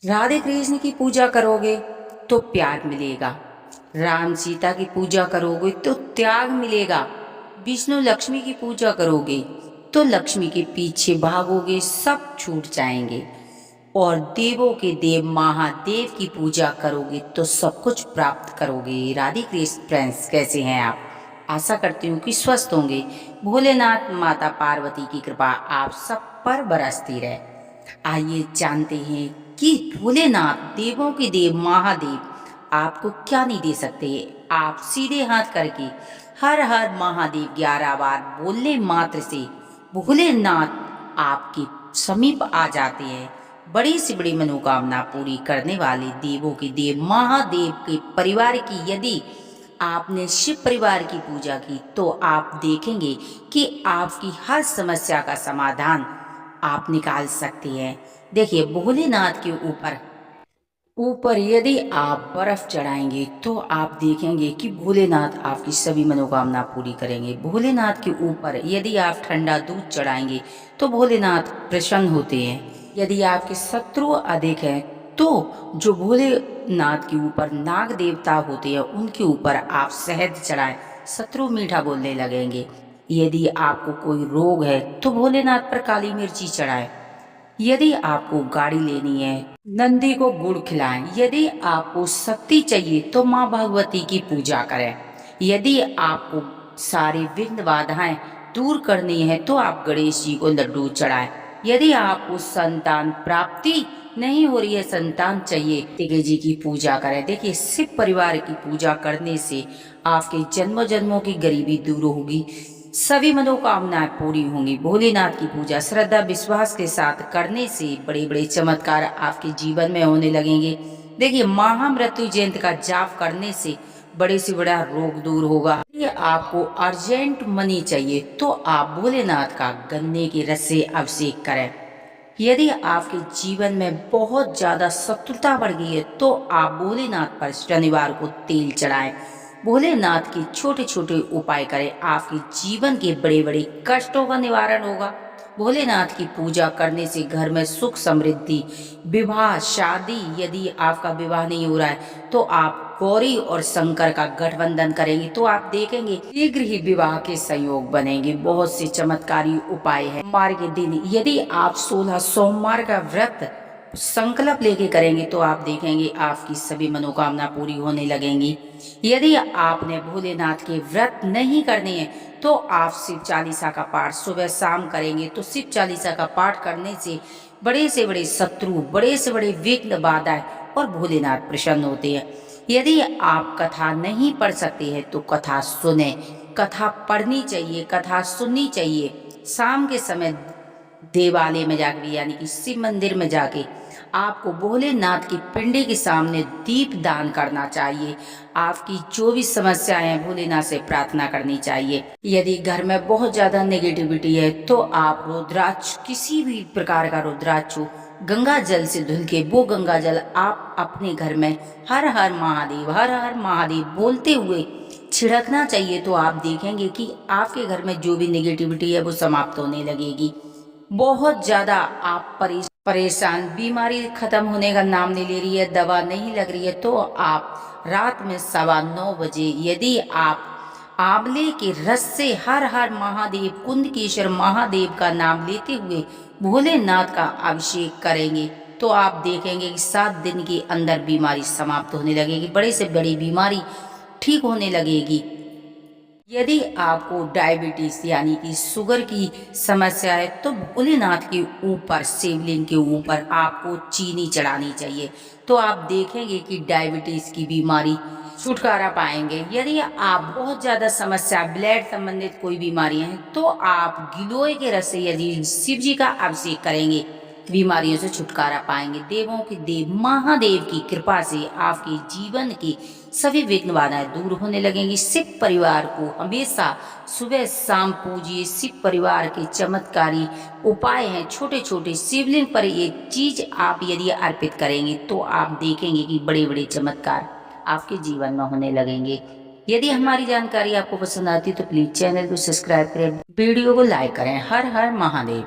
राधे कृष्ण की पूजा करोगे तो प्यार मिलेगा, राम सीता की पूजा करोगे तो त्याग मिलेगा, विष्णु लक्ष्मी की पूजा करोगे तो लक्ष्मी के पीछे भागोगे सब छूट जाएंगे, और देवों के देव महादेव की पूजा करोगे तो सब कुछ प्राप्त करोगे। राधे कृष्ण फ्रेंड्स, कैसे हैं आप? आशा करती हूँ कि स्वस्थ होंगे। भोलेनाथ माता पार्वती की कृपा आप सब पर बरसती रहे। आइए जानते हैं कि भोलेनाथ देवों के देव महादेव आपको क्या नहीं दे सकते। आप सीधे हाथ करके हर हर महादेव 11 बार बोलने मात्र से भोलेनाथ आपके समीप आ जाते हैं। बड़ी से बड़ी मनोकामना पूरी करने वाले देवों के देव महादेव के परिवार की यदि आपने शिव परिवार की पूजा की तो आप देखेंगे कि आपकी हर समस्या का समाधान आप निकाल सकते हैं। देखिए, भोलेनाथ के ऊपर ऊपर यदि आप बर्फ चढ़ाएंगे तो आप देखेंगे कि भोलेनाथ आपकी सभी मनोकामना पूरी करेंगे। भोलेनाथ के ऊपर यदि आप ठंडा दूध चढ़ाएंगे तो भोलेनाथ प्रसन्न होते हैं। यदि आपके शत्रु अधिक हैं तो जो भोलेनाथ के ऊपर नाग देवता होते हैं उनके ऊपर आप शहद चढ़ाएं, शत्रु मीठा बोलने लगेंगे। यदि आपको कोई रोग है तो भोलेनाथ पर काली मिर्ची चढ़ाएं। यदि आपको गाड़ी लेनी है, नंदी को गुड़ खिलाएं। यदि आपको शक्ति चाहिए तो माँ भगवती की पूजा करें। यदि आपको सारी विघ्न बाधाएं दूर करनी है तो आप गणेश जी को लड्डू चढ़ाएं। यदि आपको संतान प्राप्ति नहीं हो रही है, संतान चाहिए, तिगे जी की पूजा करें। देखिए, शिव परिवार की पूजा करने से आपके जन्मों जन्मों की गरीबी दूर होगी, सभी मनोकामनाएं पूरी होंगी। भोलेनाथ की पूजा श्रद्धा विश्वास के साथ करने से बड़े बड़े चमत्कार आपके जीवन में होने लगेंगे। देखिए, महामृत्यु जयंती का जाप करने से बड़े से बड़ा रोग दूर होगा। यदि आपको अर्जेंट मनी चाहिए तो आप भोलेनाथ का गन्ने के रस से अभिषेक करें। यदि आपके जीवन में बहुत ज्यादा शत्रुता बढ़ गई है तो आप भोलेनाथ पर शनिवार को तेल चढ़ाएं। भोलेनाथ के छोटे छोटे उपाय करें, आपके जीवन के बड़े बड़े कष्टों का निवारण होगा। भोलेनाथ की पूजा करने से घर में सुख समृद्धि, विवाह शादी, यदि आपका विवाह नहीं हो रहा है तो आप गौरी और शंकर का गठबंधन करेंगे तो आप देखेंगे शीघ्र ही विवाह के संयोग बनेंगे। बहुत से चमत्कारी उपाय है। सोमवार के दिन यदि आप 16 सोमवार का व्रत संकल्प लेके करेंगे तो आप देखेंगे आपकी सभी मनोकामना पूरी होने लगेंगी। यदि आपने भोलेनाथ के व्रत नहीं करने हैं तो आप शिव चालीसा का पाठ सुबह शाम करेंगे तो शिव चालीसा का पाठ करने से बड़े से बड़े शत्रु, बड़े से बड़े विघ्न बाधाएं और भोलेनाथ प्रसन्न होते हैं। यदि आप कथा नहीं पढ़ सकते हैं तो कथा सुने। कथा पढ़नी चाहिए, कथा सुननी चाहिए। शाम के समय देवालय में जाकर यानी कि शिव मंदिर में जाके आपको भोलेनाथ की पिंडी के सामने दीप दान करना चाहिए। आपकी जो भी समस्याएं हैं भोलेनाथ से प्रार्थना करनी चाहिए। यदि घर में बहुत ज्यादा नेगेटिविटी है तो आप रुद्राक्ष, किसी भी प्रकार का रुद्राक्ष हो, गंगा जल से धुल के वो गंगा जल आप अपने घर में हर हर महादेव बोलते हुए छिड़कना चाहिए तो आप देखेंगे कि आपके घर में जो भी नेगेटिविटी है वो समाप्त होने लगेगी। बहुत ज्यादा आप परेशान, बीमारी खत्म होने का नाम नहीं ले रही है, दवा नहीं लग रही है तो आप रात में 9:15 बजे यदि आप आंवले के रस से हर हर महादेव, कुंदकेश्वर महादेव का नाम लेते हुए भोलेनाथ का अभिषेक करेंगे तो आप देखेंगे कि 7 दिन के अंदर बीमारी समाप्त होने लगेगी, बड़े से बड़ी बीमारी ठीक होने लगेगी। यदि आपको डायबिटीज यानी कि शुगर की समस्या है तो भोलेनाथ के ऊपर, शिवलिंग के ऊपर आपको चीनी चढ़ानी चाहिए तो आप देखेंगे कि डायबिटीज की बीमारी छुटकारा पाएंगे। यदि आप बहुत ज्यादा समस्या, ब्लड संबंधित कोई बीमारी है तो आप गिलोय के रस से यदि शिव जी का अभिषेक करेंगे बीमारियों से छुटकारा पाएंगे। देवों के देव महादेव की कृपा से आपके जीवन की सभी विघ्न बाधाएं दूर होने लगेंगी। शिव परिवार को हमेशा सुबह शाम पूजिए। शिव परिवार के चमत्कारी उपाय हैं, छोटे छोटे शिवलिंग पर ये चीज आप यदि अर्पित करेंगे तो आप देखेंगे कि बड़े बड़े चमत्कार आपके जीवन में होने लगेंगे। यदि हमारी जानकारी आपको पसंद आती है तो प्लीज चैनल को सब्सक्राइब करें, वीडियो को लाइक करें। हर हर महादेव।